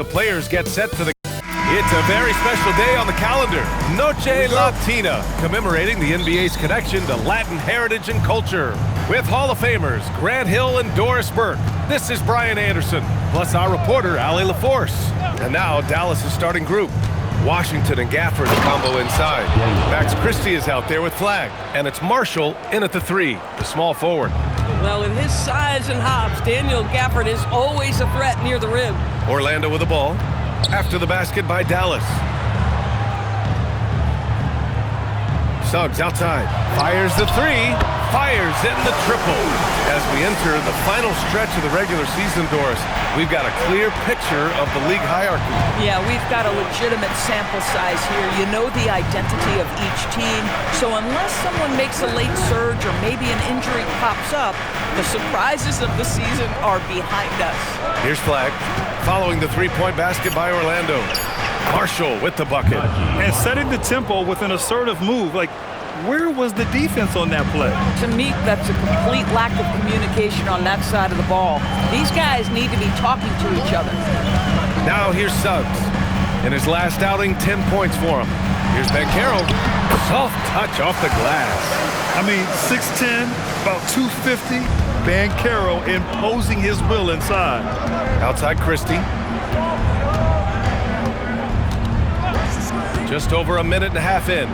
The players get set for the... It's a very special day on the calendar. Noche Latina, commemorating the NBA's connection to Latin heritage and culture. With Hall of Famers Grant Hill and Doris Burke. This is Brian Anderson, plus our reporter, Allie LaForce. And now, Dallas' starting group. Washington and Gafford, the combo inside. Max Christie is out there with Flag. And it's Marshall in at the 3, the small forward. Well, with his size and hops, Daniel Gafford is always a threat near the rim. Orlando with the ball. After the basket by Dallas. Suggs outside. Fires the 3. Fires in the triple. As we enter the final stretch of the regular season, Doris, we've got a clear picture of the league hierarchy. Yeah, we've got a legitimate sample size here. You know the identity of each team. So unless someone makes a late surge or maybe an injury pops up, the surprises of the season are behind us. Here's Flag. Following the three-point basket by Orlando. Marshall with the bucket. And setting the tempo with an assertive move. Like, where was the defense on that play? To me, that's a complete lack of communication on that side of the ball. These guys need to be talking to each other. Now here's Suggs. In his last outing, 10 points for him. Here's Banchero. Soft touch off the glass. I mean, 6'10", about 250. Banchero imposing his will inside. Outside Christie. Just over a minute and a half in.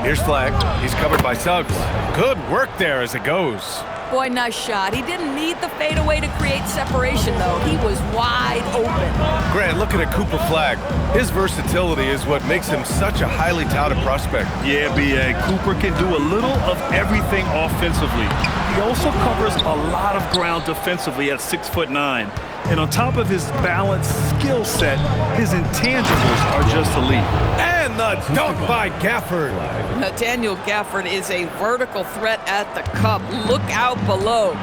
Here's Flag. He's covered by Suggs. Good work there as it goes. Boy, nice shot. He didn't need the fadeaway to create separation, though. He was wide open. Grant, looking at Cooper Flag. His versatility is what makes him such a highly touted prospect. Yeah, B.A. Cooper can do a little of everything offensively. He also covers a lot of ground defensively at 6'9". And on top of his balanced skill set, his intangibles are just elite. And the dunk by Gafford. Daniel Gafford is a vertical threat at the cup. Look out below.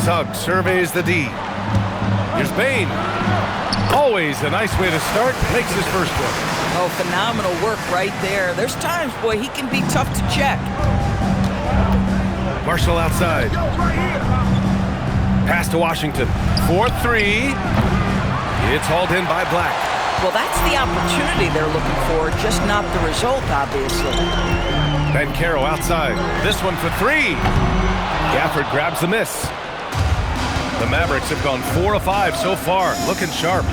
Suggs surveys the D. Here's Bain. Always a nice way to start. Makes his first one. Oh, phenomenal work right there. There's times, boy, he can be tough to check. Marshall outside. Pass to Washington. 4-3. It's hauled in by Black. Well, that's the opportunity they're looking for, just not the result, obviously. Banchero outside. This one for 3. Gafford grabs the miss. The Mavericks have gone 4 of 5 so far. Looking sharp.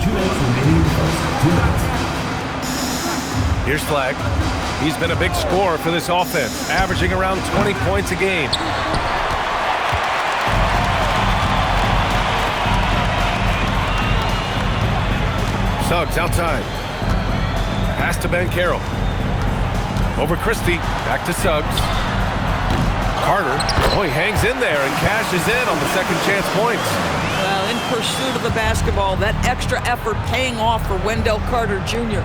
Here's Flag. He's been a big scorer for this offense, averaging around 20 points a game. Suggs outside. Pass to Banchero. Over Christie. Back to Suggs. Carter. Oh, he hangs in there and cashes in on the second chance points. Well, in pursuit of the basketball, that extra effort paying off for Wendell Carter Jr.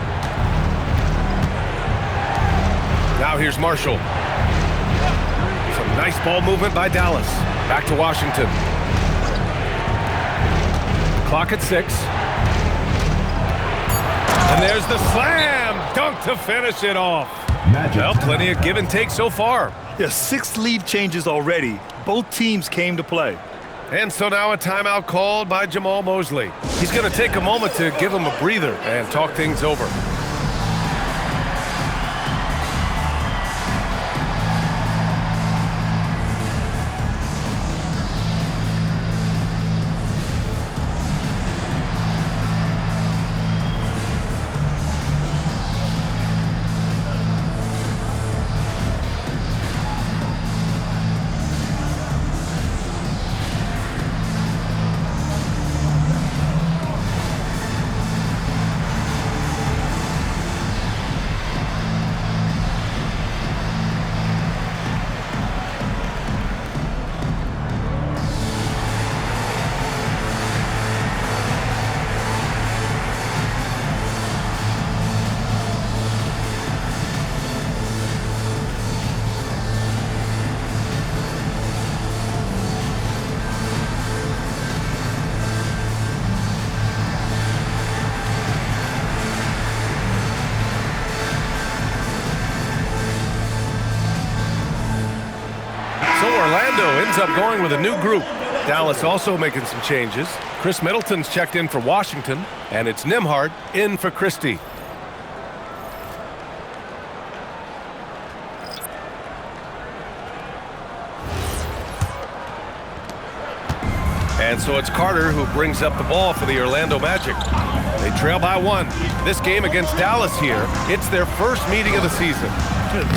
Now here's Marshall. Some nice ball movement by Dallas. Back to Washington. Clock at 6. And there's the slam dunk to finish it off. Well, plenty of give and take so far. Yeah, 6 lead changes already. Both teams came to play. And so now a timeout called by Jamal Mosley. He's going to take a moment to give him a breather and talk things over. up going with a new group. Dallas also making some changes. Chris Middleton's checked in for Washington, and it's Nembhard in for Christie. And so it's Carter who brings up the ball for the Orlando Magic. They trail by 1. This game against Dallas here, it's their first meeting of the season.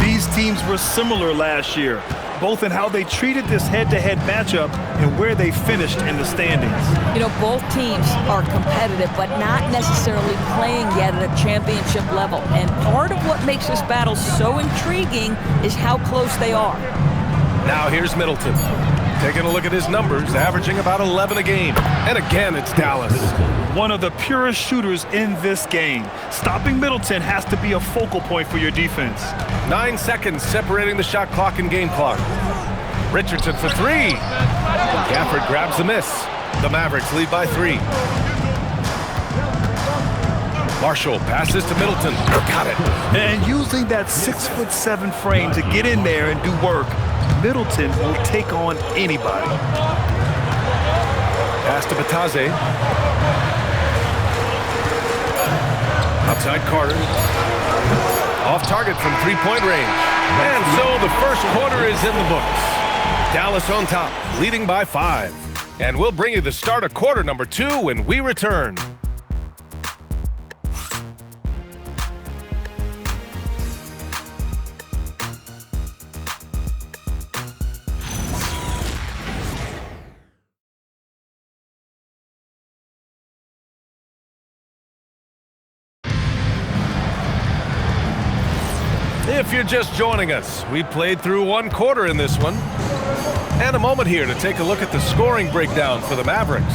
These teams were similar last year, both in how they treated this head-to-head matchup and where they finished in the standings. You know, both teams are competitive, but not necessarily playing yet at a championship level. And part of what makes this battle so intriguing is how close they are. Now here's Middleton. Taking a look at his numbers, averaging about 11 a game. And again, it's Dallas. One of the purest shooters in this game. Stopping Middleton has to be a focal point for your defense. 9 seconds separating the shot clock and game clock. Richardson for 3. Gafford grabs the miss. The Mavericks lead by 3. Marshall passes to Middleton. Got it. And using that 6'7" frame to get in there and do work, Middleton will take on anybody. Pass to Batase. Outside Carter. Off target from three-point range. And so the first quarter is in the books. Dallas on top, leading by 5. And we'll bring you the start of quarter number 2 when we return. If you're just joining us, we played through 1 quarter in this one. And a moment here to take a look at the scoring breakdown for the Mavericks.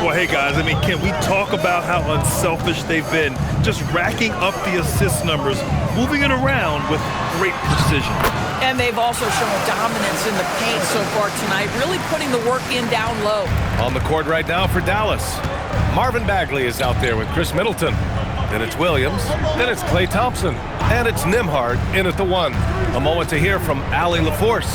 Well, hey guys, I mean, can we talk about how unselfish they've been? Just racking up the assist numbers, moving it around with great precision. And they've also shown dominance in the paint so far tonight, really putting the work in down low. On the court right now for Dallas, Marvin Bagley is out there with Chris Middleton. Then it's Williams, then it's Klay Thompson, and it's Nembhard in at the 1. A moment to hear from Allie LaForce.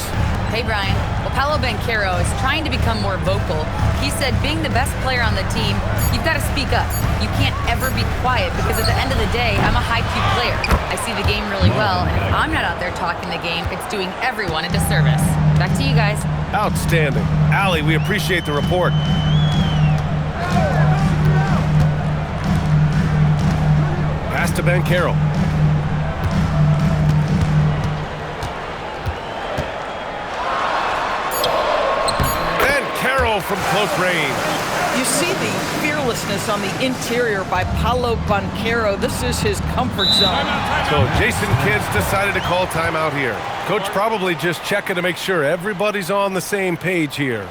Hey, Brian. Well, Paolo Banchero is trying to become more vocal. He said being the best player on the team, you've got to speak up. You can't ever be quiet because at the end of the day, I'm a high-Q player. I see the game really well, and if I'm not out there talking the game, it's doing everyone a disservice. Back to you guys. Outstanding. Allie, we appreciate the report. Pass to Banchero. Banchero from close range. You see the fearlessness on the interior by Paolo Banchero. This is his comfort zone. So Jason Kidd's decided to call timeout here. Coach probably just checking to make sure everybody's on the same page here.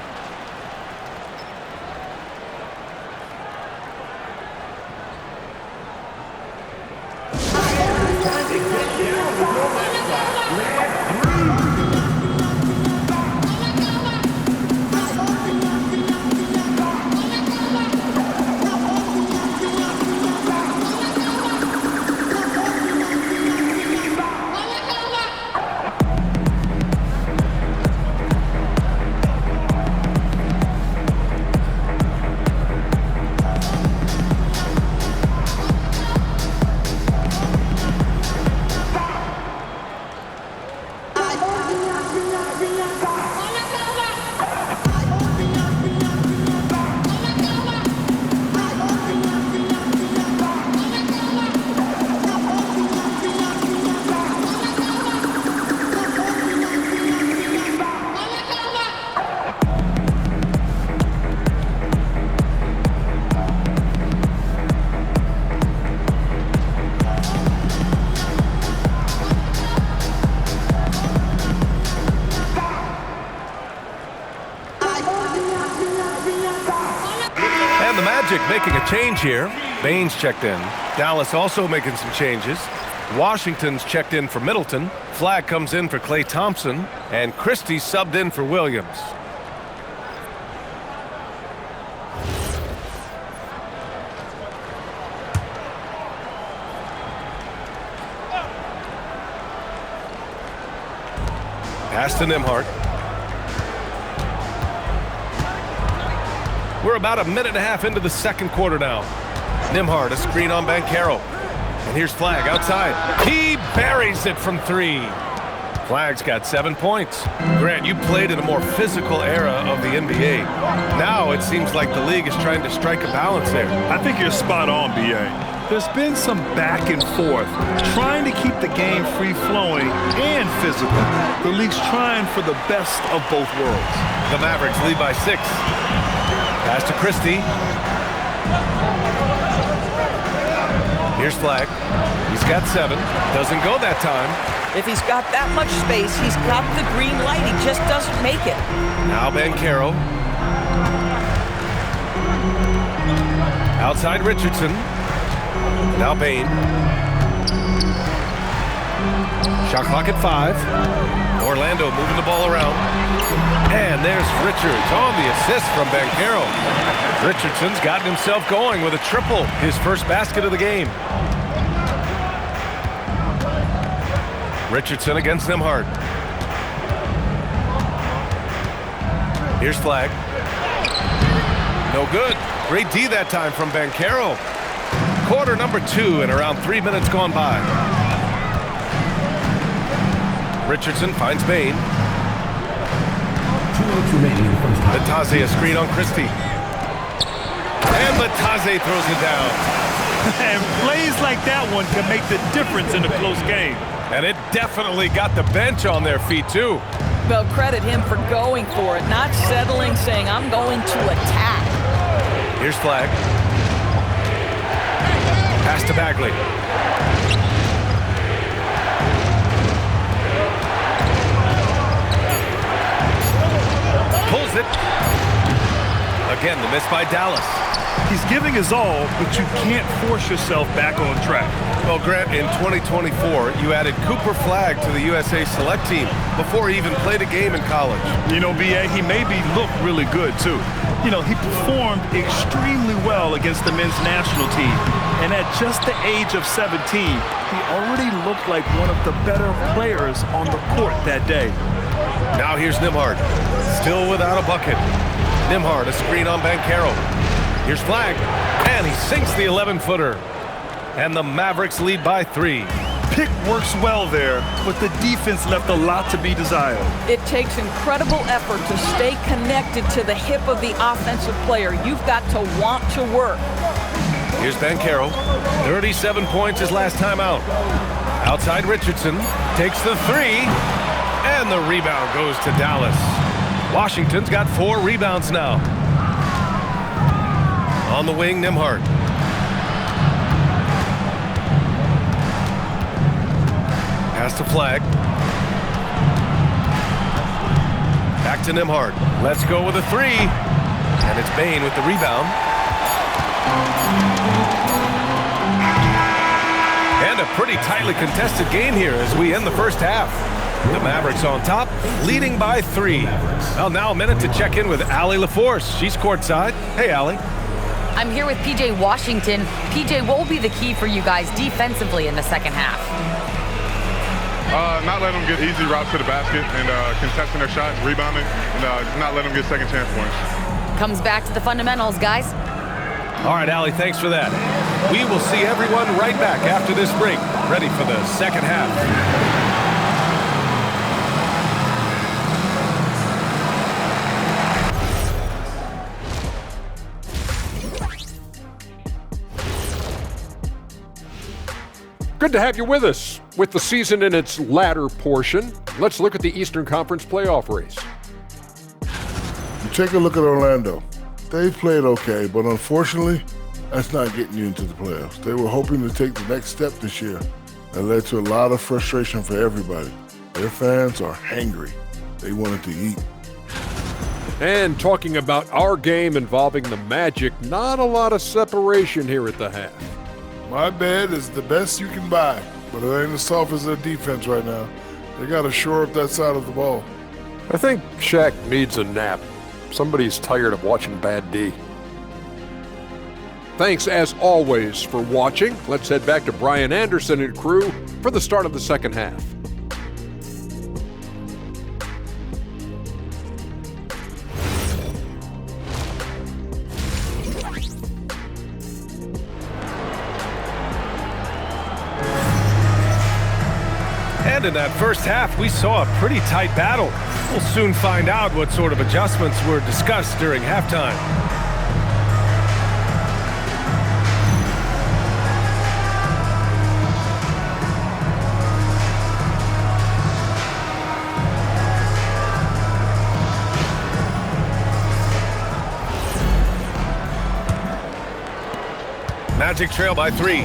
Making a change here. Baines checked in. Dallas also making some changes. Washington's checked in for Middleton. Flag comes in for Klay Thompson. And Christie subbed in for Williams. Pass to Nembhard. We're about a minute and a half into the second quarter now. Nembhard, a screen on Banchero. And here's Flagg outside. He buries it from 3. Flagg's got 7 points. Grant, you played in a more physical era of the NBA. Now it seems like the league is trying to strike a balance there. I think you're spot on, B.A. There's been some back and forth, trying to keep the game free-flowing and physical. The league's trying for the best of both worlds. The Mavericks lead by 6. Pass to Christie. Here's Flagg. He's got 7. Doesn't go that time. If he's got that much space, he's got the green light. He just doesn't make it. Now Banchero. Outside Richardson. Now Bane. Shot clock at 5. Orlando moving the ball around. And there's Richards on the assist from Banchero. Richardson's gotten himself going with a triple, his first basket of the game. Richardson against Nembhard. Here's Flagg. No good. Great D that time from Banchero. Quarter number 2 and around 3 minutes gone by. Richardson finds Bane. 2 minutes remaining in the first half. Bitadze a screen on Christie. And Bitadze throws it down. And plays like that one can make the difference in a close game. And it definitely got the bench on their feet, too. Well, credit him for going for it, not settling, saying, I'm going to attack. Here's Flagg. Pass to Bagley. Pulls it. Again, the miss by Dallas. He's giving his all, but you can't force yourself back on track. Well, Grant, in 2024, you added Cooper Flagg to the USA Select team before he even played a game in college. You know, B.A., he maybe looked really good, too. You know, he performed extremely well against the men's national team. And at just the age of 17, he already looked like one of the better players on the court that day. Now here's Nembhard, still without a bucket. Nembhard, a screen on Banchero. Here's Flagg, and he sinks the 11-footer. And the Mavericks lead by 3. Pick works well there, but the defense left a lot to be desired. It takes incredible effort to stay connected to the hip of the offensive player. You've got to want to work. Here's Banchero, 37 points his last time out. Outside Richardson, takes the 3, and the rebound goes to Dallas. Washington's got 4 rebounds now. On the wing, Nembhard. Pass to Flagg. Back to Nembhard. Let's go with a 3. And it's Bane with the rebound. And a pretty tightly contested game here as we end the first half. The Mavericks on top, leading by 3. Well, now a minute to check in with Allie LaForce. She's courtside. Hey, Allie. I'm here with PJ Washington. PJ, what will be the key for you guys defensively in the second half? Not letting them get easy routes to the basket and contesting their shots, rebounding, and not letting them get second chance points. Comes back to the fundamentals, guys. All right, Allie, thanks for that. We will see everyone right back after this break, ready for the second half. Good to have you with us. With the season in its latter portion, let's look at the Eastern Conference playoff race. You take a look at Orlando. They played okay, but unfortunately, that's not getting you into the playoffs. They were hoping to take the next step this year. That led to a lot of frustration for everybody. Their fans are hangry. They wanted to eat. And talking about our game involving the Magic, not a lot of separation here at the half. My bed is the best you can buy, but it ain't as soft as their defense right now. They got to shore up that side of the ball. I think Shaq needs a nap. Somebody's tired of watching bad D. Thanks, as always, for watching. Let's head back to Brian Anderson and crew for the start of the second half. in that first half, we saw a pretty tight battle. We'll soon find out what sort of adjustments were discussed during halftime. Magic trail by 3.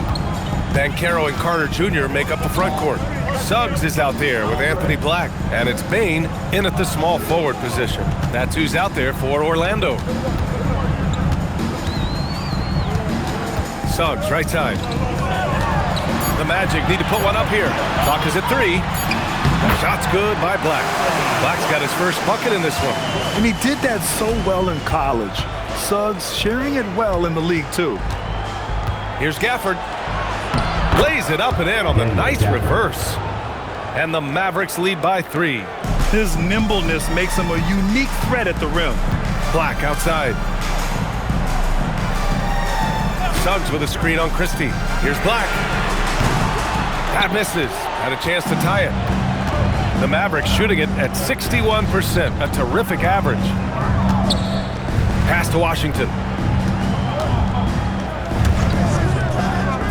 Banchero and Carter Jr. make up the front court. Suggs is out there with Anthony Black, and it's Bane in at the small forward position. That's who's out there for Orlando. Suggs, right side. The Magic need to put one up here. Clock is at 3. The shot's good by Black. Black's got his first bucket in this one. And he did that so well in college. Suggs sharing it well in the league, too. Here's Gafford. Lays it up and in on the nice reverse. And the Mavericks lead by 3. His nimbleness makes him a unique threat at the rim. Black outside. Suggs with a screen on Christie. Here's Black. That misses. Had a chance to tie it. The Mavericks shooting it at 61%, a terrific average. Pass to Washington.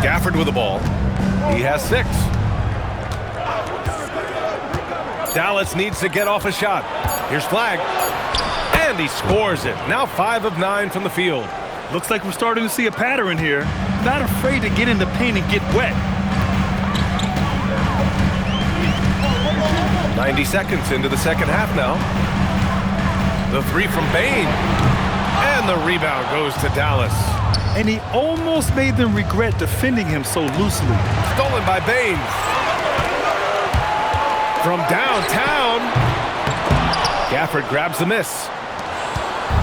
Gafford with the ball. He has 6. Dallas needs to get off a shot. Here's Flagg. And he scores it. Now 5 of 9 from the field. Looks like we're starting to see a pattern here. Not afraid to get in the paint and get wet. 90 seconds into the second half now. The 3 from Bane. And the rebound goes to Dallas. And he almost made them regret defending him so loosely. Stolen by Bane. From downtown. Gafford grabs the miss.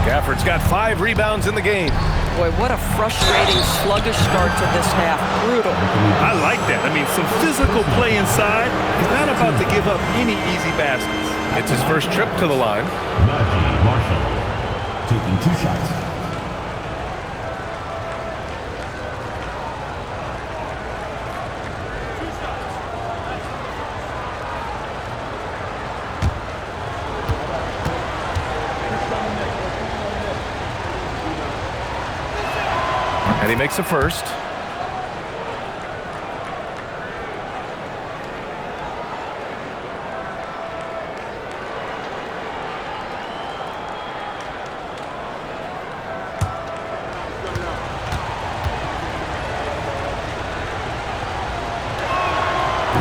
Gafford's got 5 rebounds in the game. Boy, what a frustrating, sluggish start to this half. Brutal. I like that. I mean, some physical play inside. He's not about to give up any easy baskets. It's his first trip to the line. Najee Marshall taking 2 shots. And he makes a first.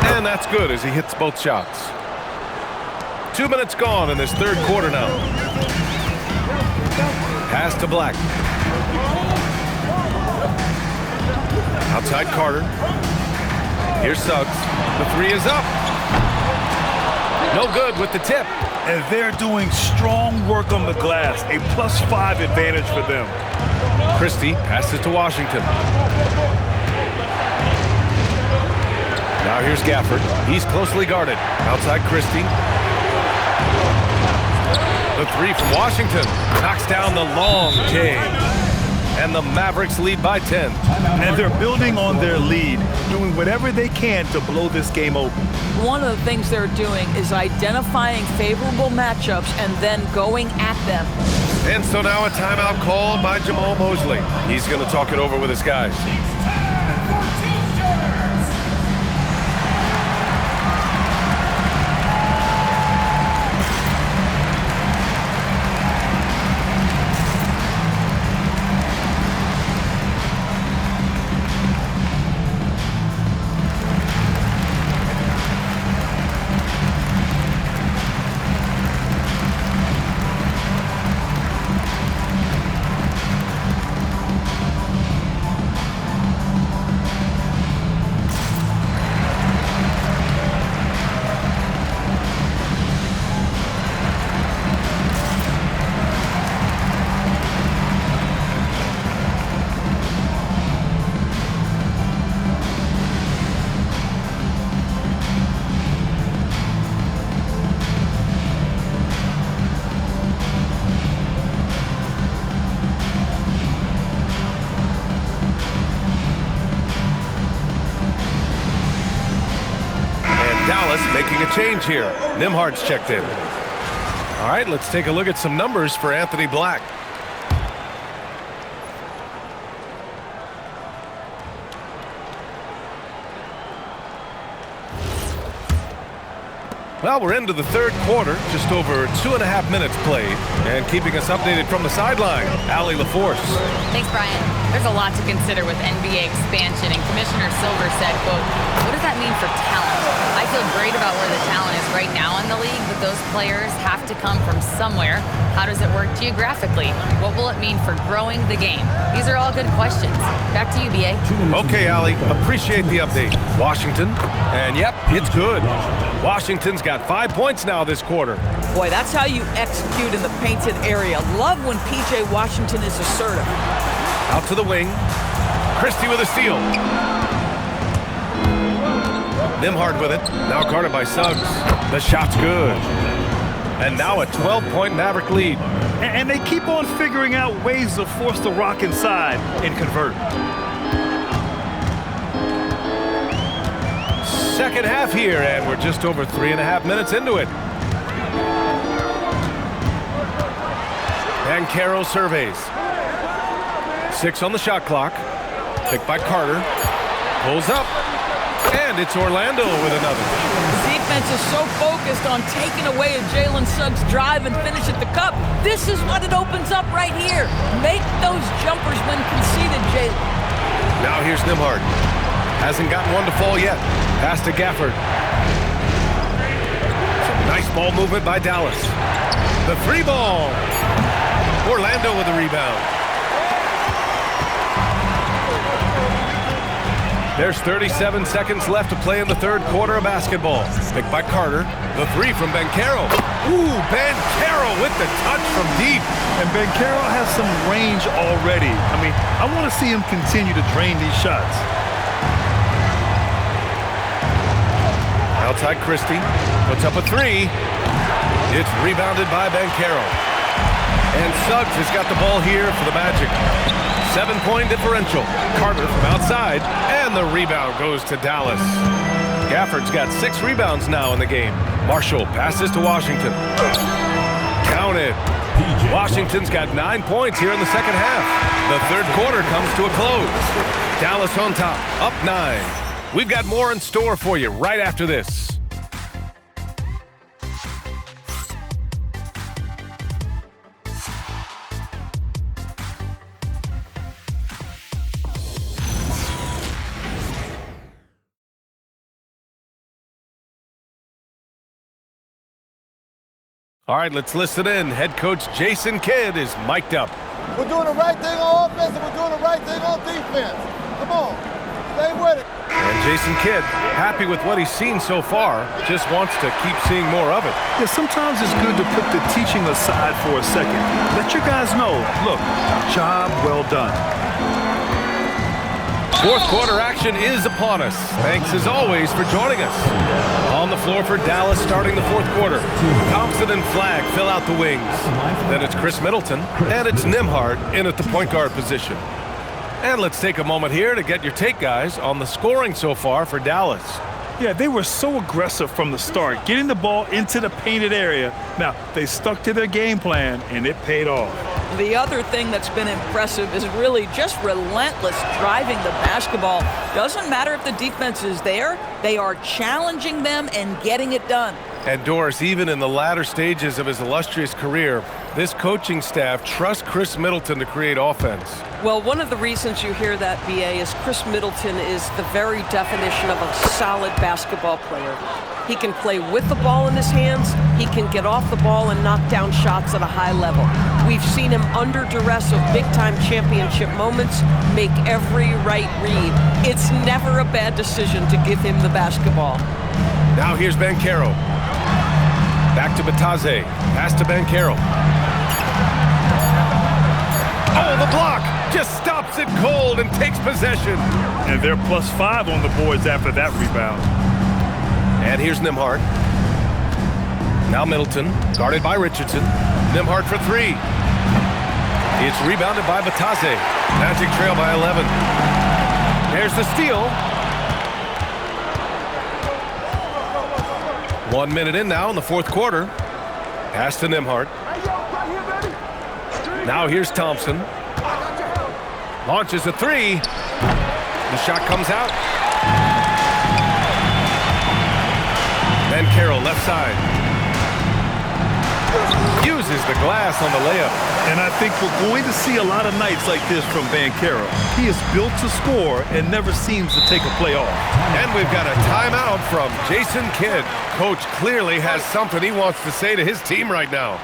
And that's good as he hits both shots. 2 minutes gone in this third quarter now. Pass to Black. Outside Carter. Here's Suggs. The 3 is up. No good with the tip. And they're doing strong work on the glass. A +5 advantage for them. Christie passes to Washington. Now here's Gafford. He's closely guarded. Outside Christie. The 3 from Washington. Knocks down the long J. And the Mavericks lead by 10. And they're building on their lead, doing whatever they can to blow this game open. One of the things they're doing is identifying favorable matchups and then going at them. And so now a timeout called by Jamal Mosley. He's going to talk it over with his guys. change here. Nembhard's checked in. All right, let's take a look at some numbers for Anthony Black. Well, we're into the third quarter, just over 2.5 minutes played. And keeping us updated from the sideline, Allie LaForce. Thanks, Brian. There's a lot to consider with NBA expansion, and Commissioner Silver said, quote, what does that mean for talent? I feel great about where the talent is right now in the league, but those players have to come from somewhere. How does it work geographically? What will it mean for growing the game? These are all good questions. Back to you, BA. Okay, Allie, appreciate the update. Washington, and yep, it's good. Washington's got 5 points now this quarter. Boy, that's how you execute in the painted area. Love when P.J. Washington is assertive. Out to the wing. Christie with a steal. Nembhard with it. Now guarded by Suggs. The shot's good. And now a 12-point Maverick lead. And they keep on figuring out ways to force the rock inside and convert. Second half here, and we're just over 3.5 minutes into it. Banchero surveys. 6 on the shot clock. Picked by Carter. Pulls up. And it's Orlando with another. The defense is so focused on taking away a Jalen Suggs drive and finish at the cup. This is what it opens up right here. Make those jumpers when conceded, Jalen. Now here's Nembhard. Hasn't gotten one to fall yet. Pass to Gafford. Some nice ball movement by Dallas. The free ball. Orlando with the rebound. There's 37 seconds left to play in the third quarter of basketball. Picked by Carter. The three from Banchero. Ooh, Banchero with the touch from deep. And Banchero has some range already. I mean, I want to see him continue to drain these shots. Outside Christie. Puts up a three. It's rebounded by Banchero. And Suggs has got the ball here for the Magic. 7-point differential. Carter from outside, and the rebound goes to Dallas. Gafford's got 6 rebounds now in the game. Marshall passes to Washington. Counted. Washington's got 9 points here in the second half. The third quarter comes to a close. Dallas on top, up 9. We've got more in store for you right after this. All right, let's listen in. Head coach Jason Kidd is mic'd up. We're doing the right thing on offense, and we're doing the right thing on defense. Come on, stay with it. And Jason Kidd, happy with what he's seen so far, just wants to keep seeing more of it. Yeah, sometimes it's good to put the teaching aside for a second. Let your guys know, look, job well done. Fourth quarter action is upon us. Thanks as always for joining us. On the floor for Dallas starting the fourth quarter. Thompson and Flagg fill out the wings. Then it's Chris Middleton, and it's Nembhard in at the point guard position. And let's take a moment here to get your take, guys, on the scoring so far for Dallas. Yeah, they were so aggressive from the start, getting the ball into the painted area. Now, they stuck to their game plan, and it paid off. The other thing that's been impressive is really just relentless driving the basketball. Doesn't matter if the defense is there, they are challenging them and getting it done. And Doris, even in the latter stages of his illustrious career, this coaching staff trusts Chris Middleton to create offense. Well, one of the reasons you hear that, BA, is Chris Middleton is the very definition of a solid basketball player. He can play with the ball in his hands. He can get off the ball and knock down shots at a high level. We've seen him under duress of big-time championship moments make every right read. It's never a bad decision to give him the basketball. Now here's Banchero. Back to Bataze. Pass to Banchero. Oh, the block just stops it cold and takes possession. And they're +5 on the boards after that rebound. And here's Nembhard. Now Middleton, guarded by Richardson. Nembhard for 3. It's rebounded by Bataze. Magic trail by 11. There's the steal. 1 minute in now in the fourth quarter. Pass to Nembhard. Now here's Thompson. Launches a three. The shot comes out. Banchero left side. Uses the glass on the layup. And I think we're going to see a lot of nights like this from Banchero. He is built to score and never seems to take a play off. And we've got a timeout from Jason Kidd. Coach clearly has something he wants to say to his team right now.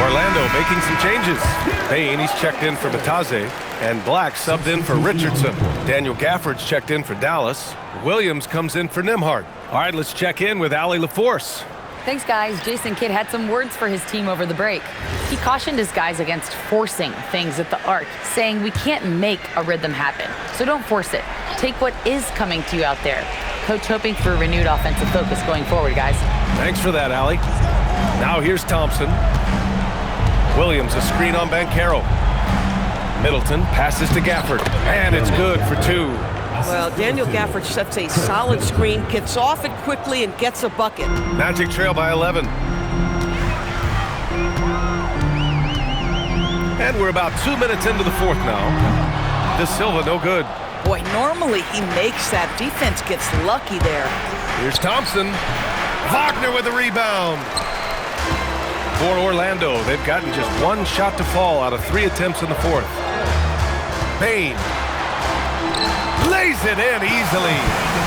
Orlando making some changes. Bane, he's checked in for Batadze, and Black subbed in for Richardson. Daniel Gafford's checked in for Dallas. Williams comes in for Nembhard. All right, let's check in with Allie LaForce. Thanks, guys. Jason Kidd had some words for his team over the break. He cautioned his guys against forcing things at the arc, saying we can't make a rhythm happen, so don't force it. Take what is coming to you out there. Coach hoping for renewed offensive focus going forward, guys. Thanks for that, Allie. Now here's Thompson. Williams, a screen on Banchero. Middleton passes to Gafford, and it's good for two. Well, Daniel Gafford sets a solid screen, gets off it quickly, and gets a bucket. Magic trail by 11. And we're about 2 minutes into the fourth now. De Silva, no good. Boy, normally he makes that. Defense gets lucky there. Here's Thompson. Wagner with the rebound. For Orlando, they've gotten just one shot to fall out of 3 attempts in the fourth. Bane lays it in easily.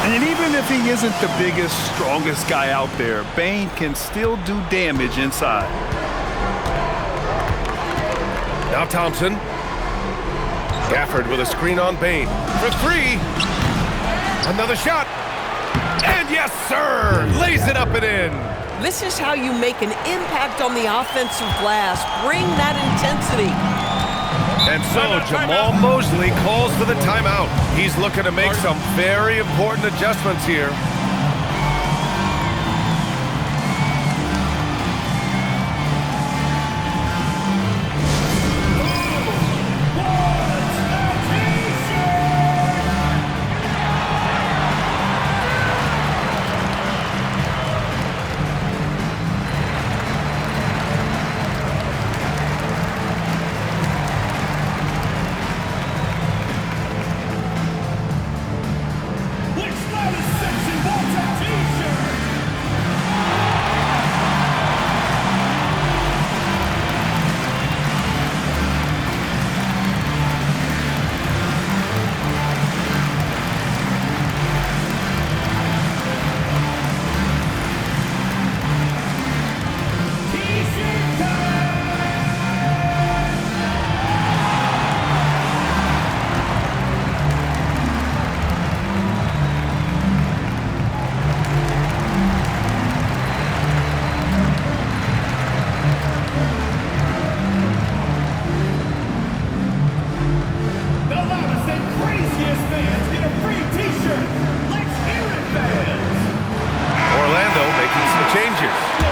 And even if he isn't the biggest, strongest guy out there, Bane can still do damage inside. Now Thompson. Gafford with a screen on Bane. For three. Another shot. And yes, sir! Lays it up and in. This is how you make an impact on the offensive glass. Bring that intensity. And so Jamal Mosley calls for the timeout. He's looking to make some very important adjustments here.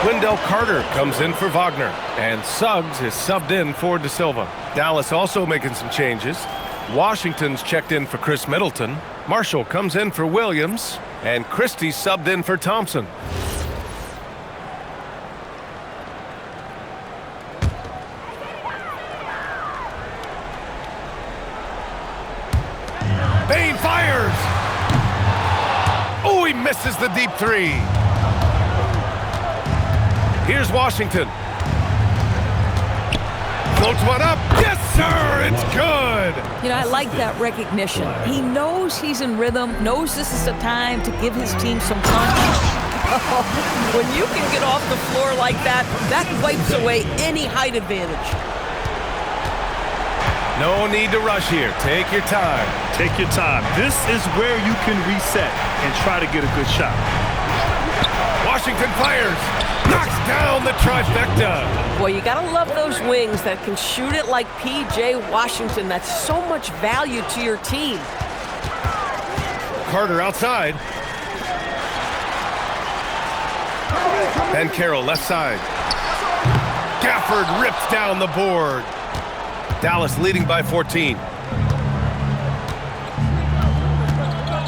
Wendell Carter comes in for Wagner, and Suggs is subbed in for De Silva. Dallas also making some changes. Washington's checked in for Chris Middleton. Marshall comes in for Williams. and Christie subbed in for Thompson. Bane fires! Oh, he misses the deep three. Here's Washington. Floats one up. Yes, sir, it's good. You know, I like that recognition. He knows he's in rhythm, knows this is the time to give his team some punch. When you can get off the floor like that, that wipes away any height advantage. No need to rush here. Take your time. Take your time. This is where you can reset and try to get a good shot. Washington fires. Knocks down the trifecta. Boy, you gotta love those wings that can shoot it like P.J. Washington. That's so much value to your team. Carter outside. Ben Carroll left side. Gafford rips down the board. Dallas leading by 14.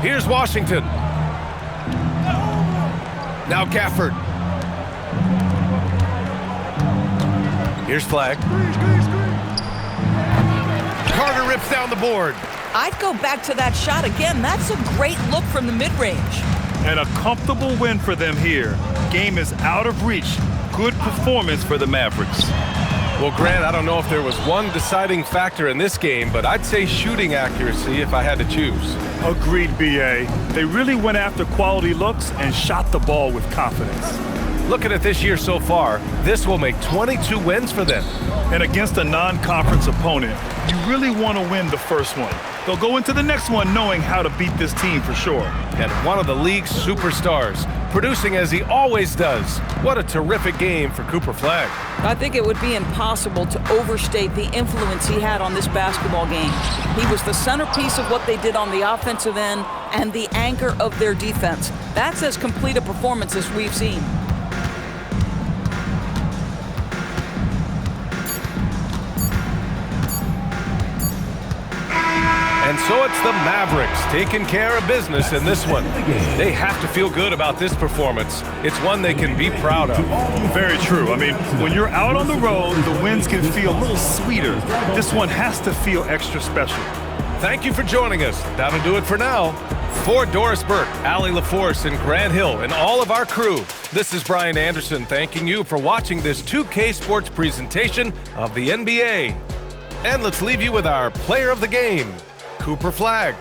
Here's Washington. Now Gafford. Here's Flag. Carter rips down the board. I'd go back to that shot again. That's a great look from the mid-range. And a comfortable win for them here. Game is out of reach. Good performance for the Mavericks. Well, Grant, I don't know if there was one deciding factor in this game, but I'd say shooting accuracy if I had to choose. Agreed, B.A. They really went after quality looks and shot the ball with confidence. Looking at this year so far, this will make 22 wins for them. And against a non-conference opponent, you really want to win the first one. They'll go into the next one knowing how to beat this team for sure. And one of the league's superstars, producing as he always does. What a terrific game for Cooper Flagg. I think it would be impossible to overstate the influence he had on this basketball game. He was the centerpiece of what they did on the offensive end and the anchor of their defense. That's as complete a performance as we've seen. And so it's the Mavericks taking care of business in this one. They have to feel good about this performance. It's one they can be proud of. Very true. I mean, when you're out on the road, the wins can feel a little sweeter. This one has to feel extra special. Thank you for joining us. That'll do it for now. For Doris Burke, Allie LaForce, and Grant Hill, and all of our crew, this is Brian Anderson thanking you for watching this 2K Sports presentation of the NBA. And let's leave you with our player of the game, Cooper Flagg.